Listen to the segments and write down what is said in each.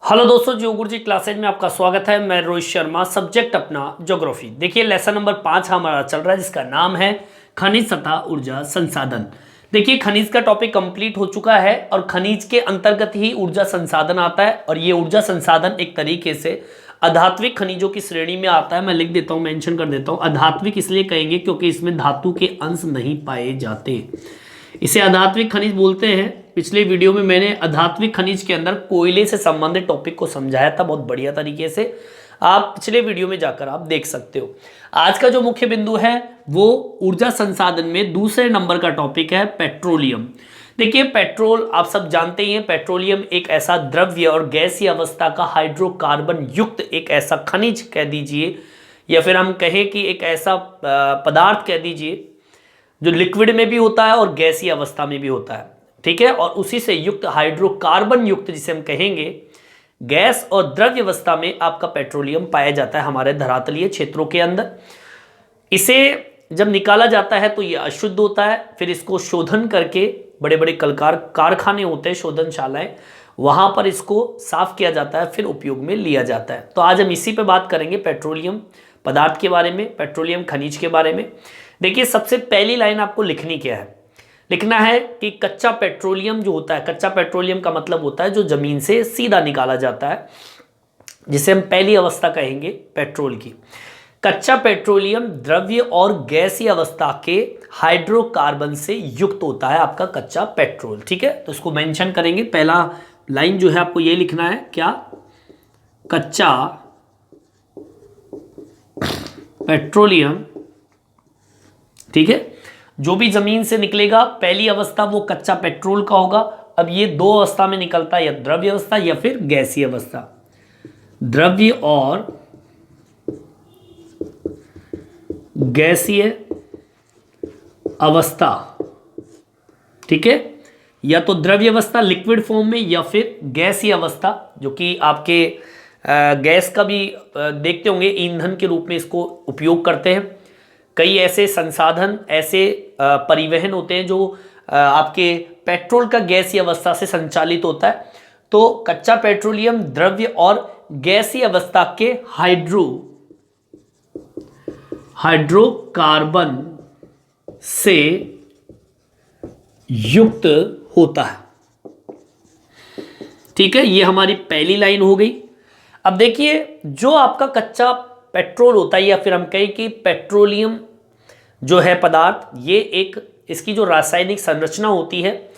Hello दोस्तों, जियो गुरुजी classes में आपका स्वागत है। मैं रोहित शर्मा, सब्जेक्ट अपना ज्योग्राफी। देखिए लेसन नंबर 5 हमारा चल रहा है जिसका नाम है खनिज तथा ऊर्जा संसाधन। देखिए खनिज का टॉपिक कंप्लीट हो चुका है और खनिज के अंतर्गत ही ऊर्जा संसाधन आता है और ये ऊर्जा संसाधन एक तरीके से अधात्विक खनिजों की श्रेणी में आता है। मैं लिख देता हूँ, मेंशन कर देता हूँ। अधात्विक इसलिए कहेंगे क्योंकि इसमें धातु के अंश नहीं पाए जाते, इसे अधात्विक खनिज बोलते हैं। पिछले वीडियो में मैंने अधात्विक खनिज के अंदर कोयले से संबंधित टॉपिक को समझाया था बहुत बढ़िया तरीके से। आप पिछले वीडियो में जाकर आप देख सकते हो। आज का जो मुख्य बिंदु है वो ऊर्जा संसाधन में दूसरे नंबर का टॉपिक है पेट्रोलियम। देखिए पेट्रोल आप सब जानते ही हैं, पेट्रोलियम एक ऐसा द्रव्य और गैसीय अवस्था का हाइड्रोकार्बन युक्त एक ऐसा खनिज कह दीजिए, या फिर हम कहें कि एक ऐसा पदार्थ कह दीजिए जो लिक्विड में भी होता है और गैसीय अवस्था में भी होता है, ठीक है। और उसी से युक्त हाइड्रोकार्बन युक्त जिसे हम कहेंगे गैस और द्रव्य अवस्था में आपका पेट्रोलियम पाया जाता है हमारे धरातलीय क्षेत्रों के अंदर। इसे जब निकाला जाता है तो ये अशुद्ध होता है, फिर इसको शोधन करके बड़े बड़े कारखाने होते हैं, शोधनशालाएं, वहां पर इसको साफ किया जाता है, फिर उपयोग में लिया जाता है। तो आज हम इसी पे बात करेंगे, पेट्रोलियम पदार्थ के बारे में, पेट्रोलियम खनिज के बारे में। देखिए सबसे पहली लाइन आपको लिखनी क्या है, लिखना है कि कच्चा पेट्रोलियम जो होता है, कच्चा पेट्रोलियम का मतलब होता है जो जमीन से सीधा निकाला जाता है, जिसे हम पहली अवस्था कहेंगे पेट्रोल की। कच्चा पेट्रोलियम द्रव्य और गैसीय अवस्था के हाइड्रोकार्बन से युक्त होता है आपका कच्चा पेट्रोल, ठीक है। तो इसको मेंशन करेंगे। पहला लाइन जो है आपको ये लिखना है, क्या, कच्चा पेट्रोलियम, ठीक है। जो भी जमीन से निकलेगा पहली अवस्था वो कच्चा पेट्रोल का होगा। अब ये दो अवस्था में निकलता है, या द्रव्य अवस्था या फिर गैसीय अवस्था। द्रव्य और गैसीय अवस्था, ठीक है। या तो द्रव्य अवस्था लिक्विड फॉर्म में, या फिर गैसीय अवस्था जो कि आपके गैस का भी देखते होंगे, ईंधन के रूप में इसको उपयोग करते हैं। कई ऐसे संसाधन, ऐसे परिवहन होते हैं जो आपके पेट्रोल का गैसीय अवस्था से संचालित होता है। तो कच्चा पेट्रोलियम द्रव्य और गैसीय अवस्था के हाइड्रोकार्बन से युक्त होता है, ठीक है। ये हमारी पहली लाइन हो गई। अब देखिए जो आपका कच्चा पेट्रोल होता है, या फिर हम कहें कि पेट्रोलियम जो है पदार्थ, ये एक इसकी जो रासायनिक संरचना होती है,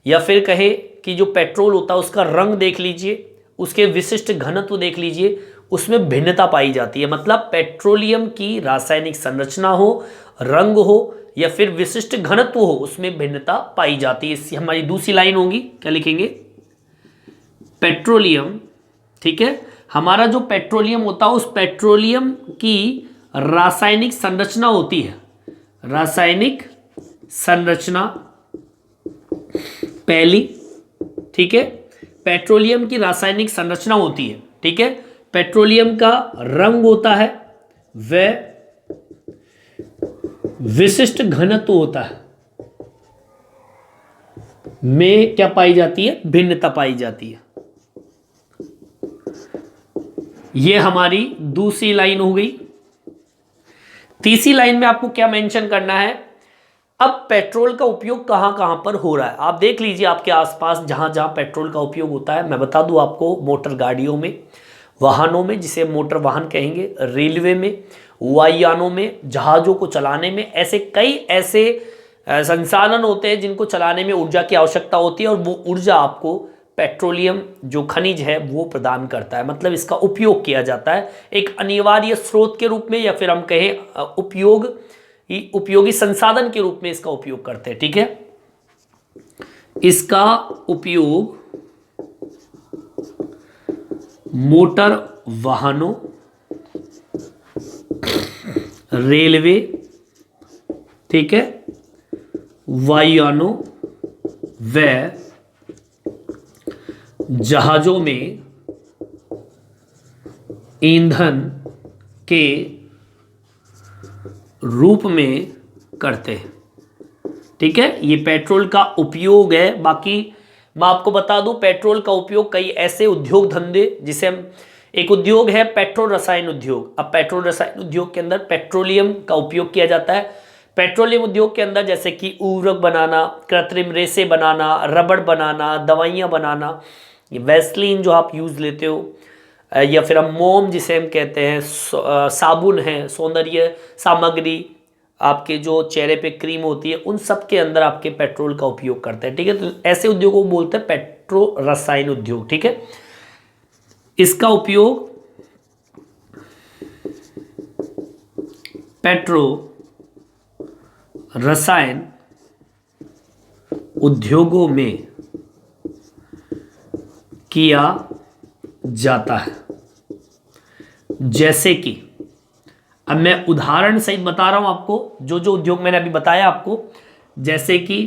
या फिर कहे कि जो पेट्रोल होता है उसका रंग देख लीजिए, उसके विशिष्ट घनत्व देख लीजिए, उसमें भिन्नता पाई जाती है। मतलब पेट्रोलियम की रासायनिक संरचना हो, रंग हो, या फिर विशिष्ट घनत्व हो, उसमें भिन्नता पाई जाती है। इससे हमारी दूसरी लाइन होगी, क्या लिखेंगे, पेट्रोलियम, ठीक है। हमारा जो पेट्रोलियम होता है उस पेट्रोलियम की रासायनिक संरचना होती है, रासायनिक संरचना पहली, ठीक है। पेट्रोलियम की रासायनिक संरचना होती है, ठीक है। पेट्रोलियम का रंग होता है, वह विशिष्ट घनत्व होता है, में क्या पाई जाती है, भिन्नता पाई जाती है। ये हमारी दूसरी लाइन हो गई। तीसरी लाइन में आपको क्या मेंशन करना है, अब पेट्रोल का उपयोग कहां कहां पर हो रहा है। आप देख लीजिए आपके आसपास जहां जहां पेट्रोल का उपयोग होता है। मैं बता दूं आपको, मोटर गाड़ियों में, वाहनों में जिसे मोटर वाहन कहेंगे, रेलवे में, वायुयानों में, जहाजों को चलाने में, ऐसे कई ऐसे संसाधन होते हैं जिनको चलाने में ऊर्जा की आवश्यकता होती है, और वो ऊर्जा आपको पेट्रोलियम जो खनिज है वो प्रदान करता है। मतलब इसका उपयोग किया जाता है एक अनिवार्य स्रोत के रूप में, या फिर हम कहें उपयोगी संसाधन के रूप में इसका उपयोग करते हैं, ठीक है। इसका उपयोग मोटर वाहनों, रेलवे, ठीक है, वायुयानों व जहाजों में ईंधन के रूप में करते हैं, ठीक है। ये पेट्रोल का उपयोग है। बाकी मैं आपको बता दूं पेट्रोल का उपयोग कई ऐसे उद्योग धंधे, जिसे हम, एक उद्योग है पेट्रो रसायन उद्योग। अब पेट्रो रसायन उद्योग के अंदर पेट्रोलियम का उपयोग किया जाता है। पेट्रोलियम उद्योग के अंदर जैसे कि उर्वरक बनाना, कृत्रिम रेसे बनाना, रबड़ बनाना, दवाइयाँ बनाना, ये वैसलीन जो आप यूज़ लेते हो, या फिर हम मोम जिसे हम कहते हैं, साबुन है, सौंदर्य सामग्री, आपके जो चेहरे पे क्रीम होती है, उन सब के अंदर आपके पेट्रोल का उपयोग करते हैं। ठीक है, तो ऐसे उद्योगों को बोलते हैं पेट्रो रसायन उद्योग। ठीक है, इसका उपयोग पेट्रो रसायन उद्योगों में किया जाता है। जैसे कि अब मैं उदाहरण सहित बता रहा हूं आपको, जो जो उद्योग मैंने अभी बताया आपको, जैसे कि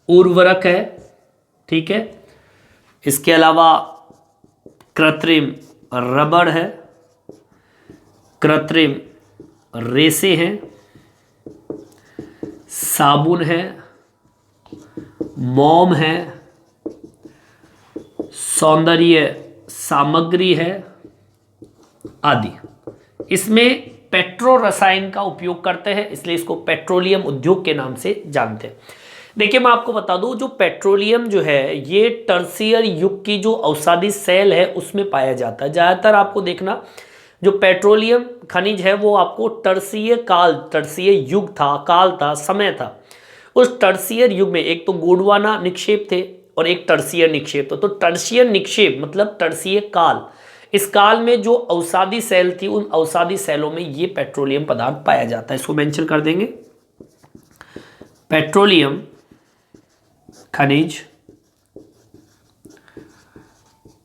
उर्वरक है, ठीक है, इसके अलावा कृत्रिम रबड़ है, कृत्रिम रेसे हैं, साबुन है, मोम है, सौंदर्य सामग्री है आदि। इसमें पेट्रो रसायन का उपयोग करते हैं, इसलिए इसको पेट्रोलियम उद्योग के नाम से जानते हैं। देखिए मैं आपको बता दूं, जो पेट्रोलियम जो है ये टर्शियर युग की जो अवसादी सेल है उसमें पाया जाता है। ज़्यादातर आपको देखना जो पेट्रोलियम खनिज है वो आपको टर्शियर युग था, काल था, समय था। उस टर्शियर युग में एक तो गोंडवाना निक्षेप थे और एक टर्शियर निक्षेप था। तो टर्शियर निक्षेप मतलब टर्शियर काल, इस काल में जो अवसादी सेल थी उन अवसादी सेलों में ये पेट्रोलियम पदार्थ पाया जाता है। इसको मेंशन कर देंगे, पेट्रोलियम खनिज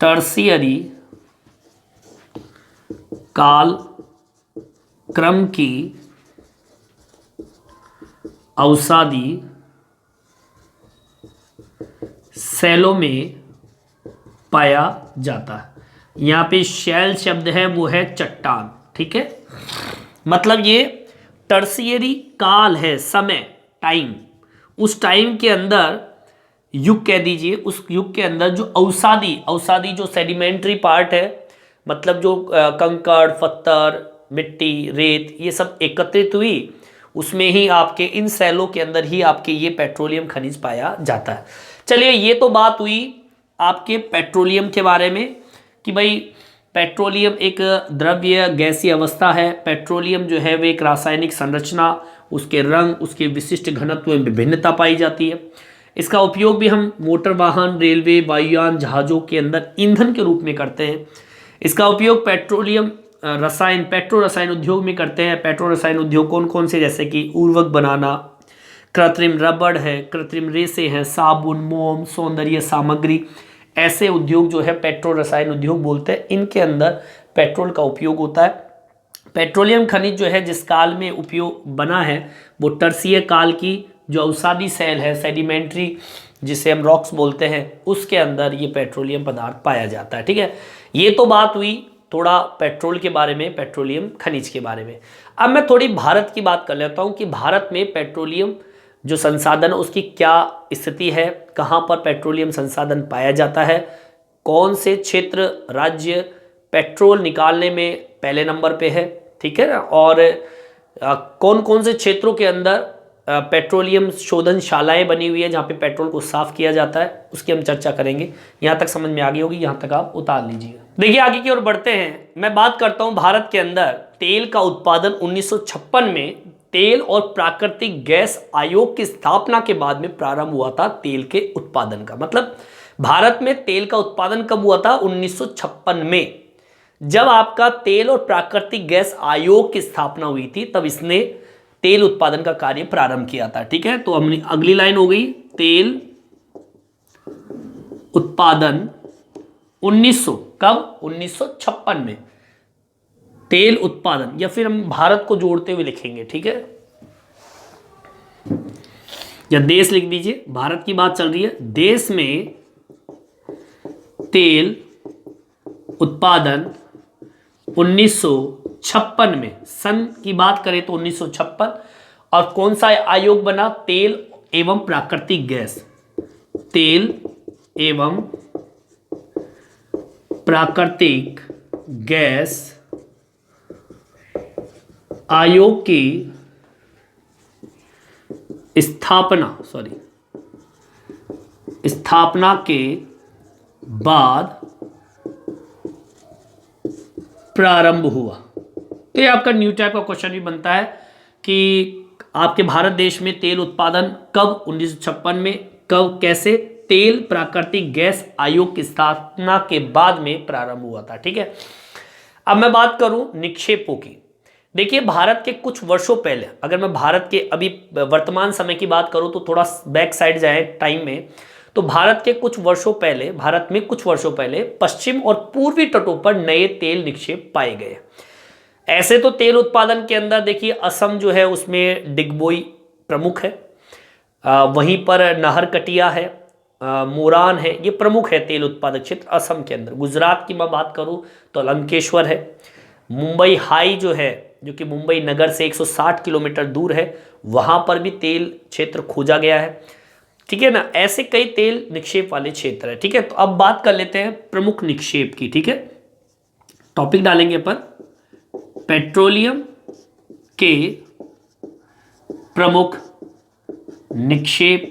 टर्शियरी काल क्रम की अवसादी सेलों में पाया जाता है। यहाँ पे शैल शब्द है वो है चट्टान। ठीक है, मतलब ये टर्शियरी काल है, समय, टाइम, उस टाइम के अंदर युग कह दीजिए, उस युग के अंदर जो अवसादी जो सेडिमेंट्री पार्ट है, मतलब जो कंकड़, पत्थर, मिट्टी, रेत, ये सब एकत्रित हुई, उसमें ही आपके इन सेलों के अंदर ही आपके ये पेट्रोलियम खनिज पाया जाता है। चलिए ये तो बात हुई आपके पेट्रोलियम के बारे में कि भाई पेट्रोलियम एक द्रव्य गैसीय अवस्था है। पेट्रोलियम जो है वो एक रासायनिक संरचना, उसके रंग, उसके विशिष्ट घनत्व में विभिन्नता पाई जाती है। इसका उपयोग भी हम मोटर वाहन, रेलवे, वायुयान, जहाज़ों के अंदर ईंधन के रूप में करते हैं। इसका उपयोग पेट्रो रसायन उद्योग में करते हैं। पेट्रो रसायन उद्योग कौन कौन से, जैसे कि उर्वरक बनाना, कृत्रिम रबड़ है, कृत्रिम रेसे हैं, साबुन, मोम, सौंदर्य सामग्री, ऐसे उद्योग जो है पेट्रो रसायन उद्योग बोलते हैं। इनके अंदर पेट्रोल का उपयोग होता है। पेट्रोलियम खनिज जो है जिस काल में उपयोग बना है वो टर्शियर काल की जो अवसादी सेल है, सेडिमेंट्री जिसे हम रॉक्स बोलते हैं, उसके अंदर ये पेट्रोलियम पदार्थ पाया जाता है। ठीक है, ये तो बात हुई थोड़ा पेट्रोल के बारे में, पेट्रोलियम खनिज के बारे में। अब मैं थोड़ी भारत की बात कर लेता हूँ कि भारत में पेट्रोलियम जो संसाधन है उसकी क्या स्थिति है, कहाँ पर पेट्रोलियम संसाधन पाया जाता है, कौन से क्षेत्र, राज्य पेट्रोल निकालने में पहले नंबर पे है, ठीक है ना, और कौन कौन से क्षेत्रों के अंदर पेट्रोलियम शोधनशालाएं बनी हुई है जहाँ पे पेट्रोल को साफ किया जाता है, उसकी हम चर्चा करेंगे। यहाँ तक समझ में आ गई होगी, यहाँ तक आप उतार लीजिएगा। देखिए आगे की ओर बढ़ते हैं। मैं बात करता हूँ भारत के अंदर तेल का उत्पादन 1956 में तेल और प्राकृतिक गैस आयोग की स्थापना के बाद में प्रारंभ हुआ था तेल के उत्पादन का। मतलब भारत में तेल का उत्पादन कब हुआ था? 1956 में, जब आपका तेल और प्राकृतिक गैस आयोग की स्थापना हुई थी, तब इसने तेल उत्पादन का कार्य प्रारंभ किया था। ठीक है, तो हमने अगली लाइन हो गई तेल उत्पादन 1900 कब? 1956 में तेल उत्पादन, या फिर हम भारत को जोड़ते हुए लिखेंगे, ठीक है, या देश लिख दीजिए, भारत की बात चल रही है। देश में तेल उत्पादन 1956 में, सन की बात करें तो 1956, और कौन सा आयोग बना? तेल एवं प्राकृतिक गैस, तेल एवं प्राकृतिक गैस आयोग की स्थापना के बाद प्रारंभ हुआ। तो ये आपका न्यू टाइप का क्वेश्चन भी बनता है कि आपके भारत देश में तेल उत्पादन कब 1956 में, कब, कैसे, तेल प्राकृतिक गैस आयोग की स्थापना के बाद में प्रारंभ हुआ था। ठीक है, अब मैं बात करूं निक्षेपों की। देखिए भारत के कुछ वर्षों पहले, अगर मैं भारत के अभी वर्तमान समय की बात करूं तो थोड़ा बैक साइड जाए टाइम में, तो भारत में कुछ वर्षों पहले पश्चिम और पूर्वी तटों पर नए तेल निक्षेप पाए गए। ऐसे तो तेल उत्पादन के अंदर देखिए असम जो है उसमें डिगबोई प्रमुख है, वहीं पर नाहरकटिया है, मोरान है, ये प्रमुख है तेल उत्पादक क्षेत्र असम के अंदर। गुजरात की मैं बात करूं तो लंकेश्वर है। मुंबई हाई जो है, जो कि मुंबई नगर से 160 किलोमीटर दूर है, वहां पर भी तेल क्षेत्र खोजा गया है। ठीक है ना, ऐसे कई तेल निक्षेप वाले क्षेत्र है। ठीक है, तो अब बात कर लेते हैं प्रमुख निक्षेप की। ठीक है, टॉपिक डालेंगे अपन पेट्रोलियम के प्रमुख निक्षेप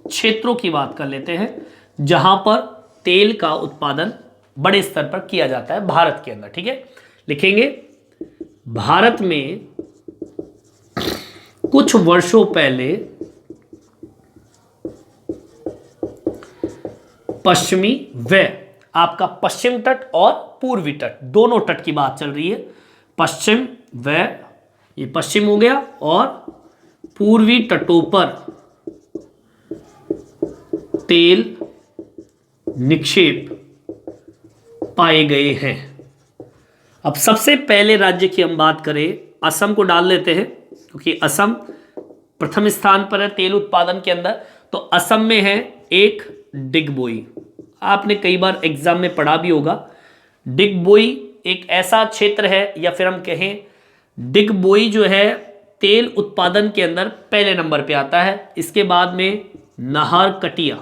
क्षेत्रों की बात कर लेते हैं जहां पर तेल का उत्पादन बड़े स्तर पर किया जाता है भारत के अंदर। ठीक है, लिखेंगे भारत में कुछ वर्षों पहले पश्चिमी व आपका पश्चिम तट और पूर्वी तट, दोनों तट की बात चल रही है। पश्चिम व ये पश्चिम हो गया और पूर्वी तटों पर तेल निक्षेप पाए गए हैं। अब सबसे पहले राज्य की हम बात करें, असम को डाल लेते हैं क्योंकि असम प्रथम स्थान पर है तेल उत्पादन के अंदर। तो असम में है एक डिगबोई, आपने कई बार एग्जाम में पढ़ा भी होगा। डिगबोई एक ऐसा क्षेत्र है, या फिर हम कहें डिगबोई जो है तेल उत्पादन के अंदर पहले नंबर पे आता है। इसके बाद में नाहरकटिया,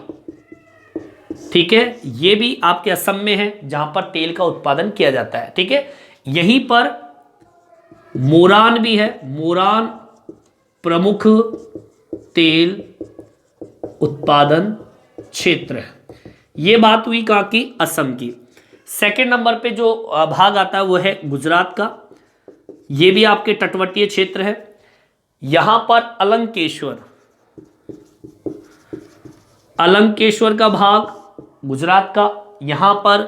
ठीक है, ये भी आपके असम में है जहां पर तेल का उत्पादन किया जाता है। ठीक है, यहीं पर मोरान भी है, मोरान प्रमुख तेल उत्पादन क्षेत्र है। ये बात हुई कहाँ की, असम की। सेकंड नंबर पे जो भाग आता है वो है गुजरात का, ये भी आपके तटवर्तीय क्षेत्र है। यहां पर अलंकेश्वर का भाग गुजरात का, यहां पर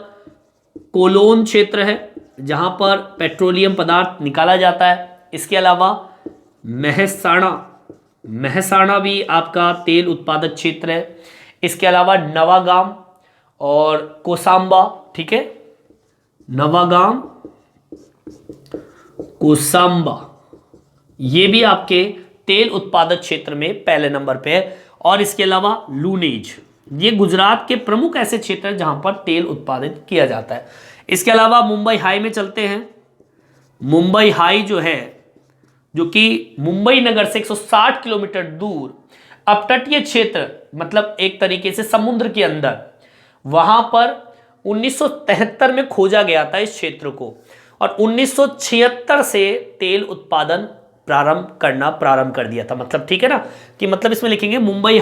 कोलोन क्षेत्र है जहां पर पेट्रोलियम पदार्थ निकाला जाता है। इसके अलावा महसाणा भी आपका तेल उत्पादक क्षेत्र है। इसके अलावा नवागाम और कोसांबा, ठीक है, नवागाम कोसांबा, ये भी आपके तेल उत्पादक क्षेत्र में पहले नंबर पे है। और इसके अलावा लूनेज, ये गुजरात के प्रमुख ऐसे क्षेत्र हैं जहां पर तेल उत्पादित किया जाता है। इसके अलावा मुंबई हाई में चलते हैं। मुंबई हाई जो है, जो कि मुंबई नगर से 160 किलोमीटर दूर अपतटीय क्षेत्र, मतलब एक तरीके से समुद्र के अंदर, वहां पर 1973 में खोजा गया था इस क्षेत्र को, और 1976 से तेल उत्पादन प्रारंभ कर दिया था। मतलब ठीक है ना, कि मतलब इसमें लिखेंगे मुंबई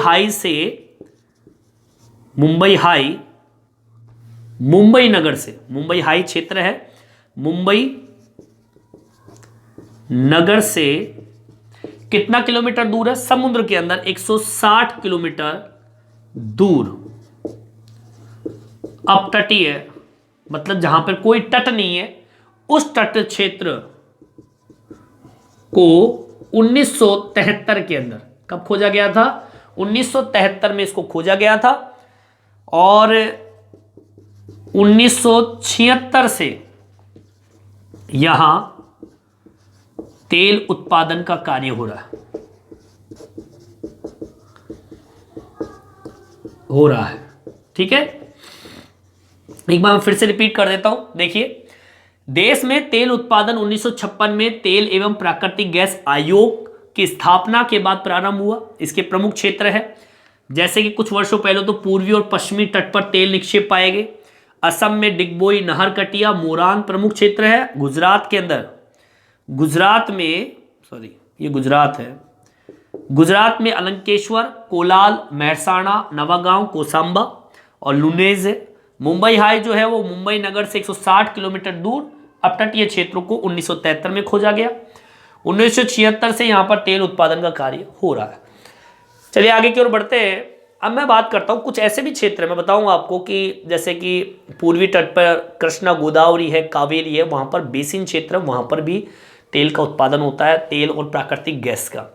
नगर से, मुंबई हाई क्षेत्र है, मुंबई नगर से कितना किलोमीटर दूर है, समुद्र के अंदर 160 किलोमीटर दूर अपतटीय, मतलब जहां पर कोई तट नहीं है, उस तट क्षेत्र को 1973 के अंदर, कब खोजा गया था, 1973 में इसको खोजा गया था, और 1976 से यहां तेल उत्पादन का कार्य हो रहा है। ठीक है, एक बार फिर से रिपीट कर देता हूं। देखिए, देश में तेल उत्पादन 1956 में तेल एवं प्राकृतिक गैस आयोग की स्थापना के बाद प्रारंभ हुआ। इसके प्रमुख क्षेत्र है जैसे कि कुछ वर्षों पहले तो पूर्वी और पश्चिमी तट पर तेल निक्षेप पाए गए। असम में डिगबोई, नहरकटिया, मोरान प्रमुख क्षेत्र है। गुजरात के अंदर, गुजरात में, सॉरी ये गुजरात है, गुजरात में अलंकेश्वर, कोलाल, महसाणा, नवागांव, कोसांबा और लुनेज है। मुंबई हाई जो है वो मुंबई नगर से 160 किलोमीटर दूर अपतटीय क्षेत्रों को 1973 में खोजा गया। 1976 से यहाँ पर तेल उत्पादन का कार्य हो रहा है। चलिए आगे की ओर बढ़ते हैं। अब मैं बात करता हूँ कुछ ऐसे भी क्षेत्र मैं बताऊंगा आपको कि जैसे कि पूर्वी तट पर कृष्णा गोदावरी है, कावेरी है, वहाँ पर बेसिन क्षेत्र, वहाँ पर भी तेल का उत्पादन होता है, तेल और प्राकृतिक गैस का।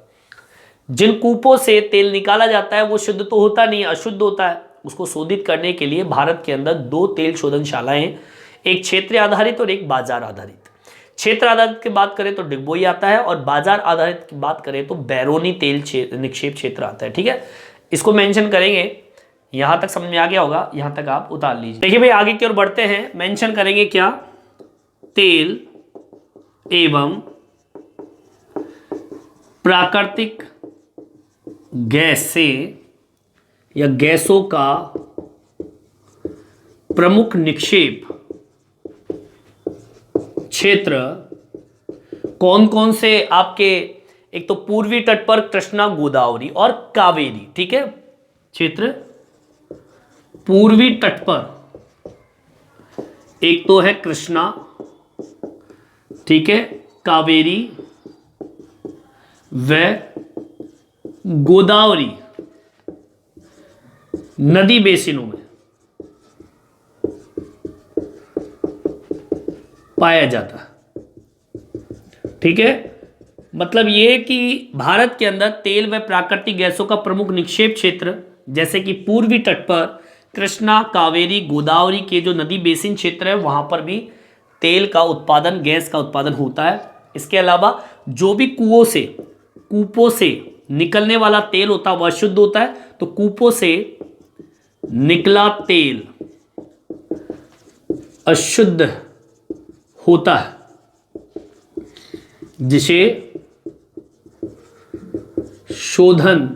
जिन कूपों से तेल निकाला जाता है वो शुद्ध तो होता नहीं है, अशुद्ध होता है। उसको शोधित करने के लिए भारत के अंदर 2 तेल शोधनशालाएं हैं, एक क्षेत्र आधारित और एक बाजार आधारित। क्षेत्र आधारित की बात करें तो डिगबोई आता है, और बाजार आधारित की बात करें तो बैरोनी तेल निक्षेप क्षेत्र आता है। ठीक है, इसको मेंशन करेंगे। यहां तक समझ में आ गया होगा, यहां तक आप उतार लीजिए। देखिए भाई आगे की ओर बढ़ते हैं। मेंशन करेंगे क्या? तेल एवं प्राकृतिक गैस से या गैसों का प्रमुख निक्षेप क्षेत्र कौन कौन से आपके, एक तो पूर्वी तट पर कृष्णा गोदावरी और कावेरी। ठीक है, क्षेत्र पूर्वी तट पर एक तो है कृष्णा, ठीक है, कावेरी व गोदावरी नदी बेसिनों में पाया जाता है। ठीक है, मतलब ये कि भारत के अंदर तेल व प्राकृतिक गैसों का प्रमुख निक्षेप क्षेत्र जैसे कि पूर्वी तट पर कृष्णा, कावेरी, गोदावरी के जो नदी बेसिन क्षेत्र है वहां पर भी तेल का उत्पादन, गैस का उत्पादन होता है। इसके अलावा जो भी कूपों से निकलने वाला तेल होता है वह शुद्ध होता है। तो कूपों से निकला तेल अशुद्ध होता है, जिसे शोधन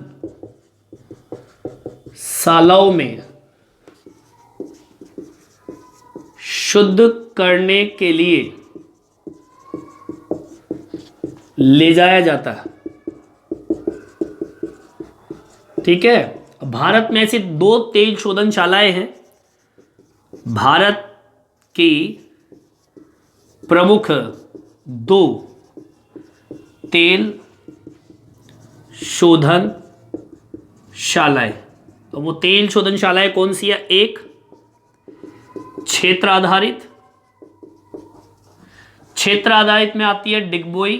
शालाओं में शुद्ध करने के लिए ले जाया जाता है। ठीक है, भारत में ऐसी 2 तेल शोधनशालाएं हैं। भारत की प्रमुख 2 तेल शोधनशालाएं। तो वो तेल शोधनशालाएं कौन सी है? एक क्षेत्र आधारित में आती है डिगबोई,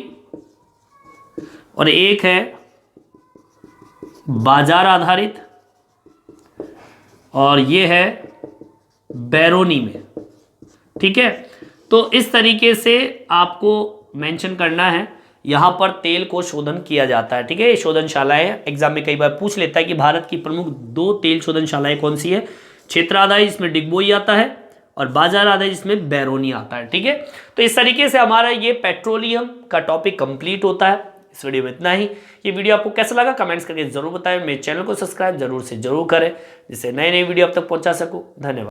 और एक है बाजार आधारित, और ये है बैरोनी में। ठीक है, तो इस तरीके से आपको मेंशन करना है। यहां पर तेल को शोधन किया जाता है। ठीक है, ये शोधनशालाएं एग्जाम में कई बार पूछ लेता है कि भारत की प्रमुख 2 तेल शोधनशालाएं कौन सी है? क्षेत्र आधारित जिसमें डिगबोई आता है, और बाजार आधारित जिसमें बैरोनी आता है। ठीक है, तो इस तरीके से हमारा ये पेट्रोलियम का टॉपिक कंप्लीट होता है। इस वीडियो में इतना ही। ये वीडियो आपको कैसा लगा कमेंट्स करके जरूर बताएं। मेरे चैनल को सब्सक्राइब जरूर से जरूर करें, जिससे नए वीडियो आप तक पहुंचा सकूं। धन्यवाद।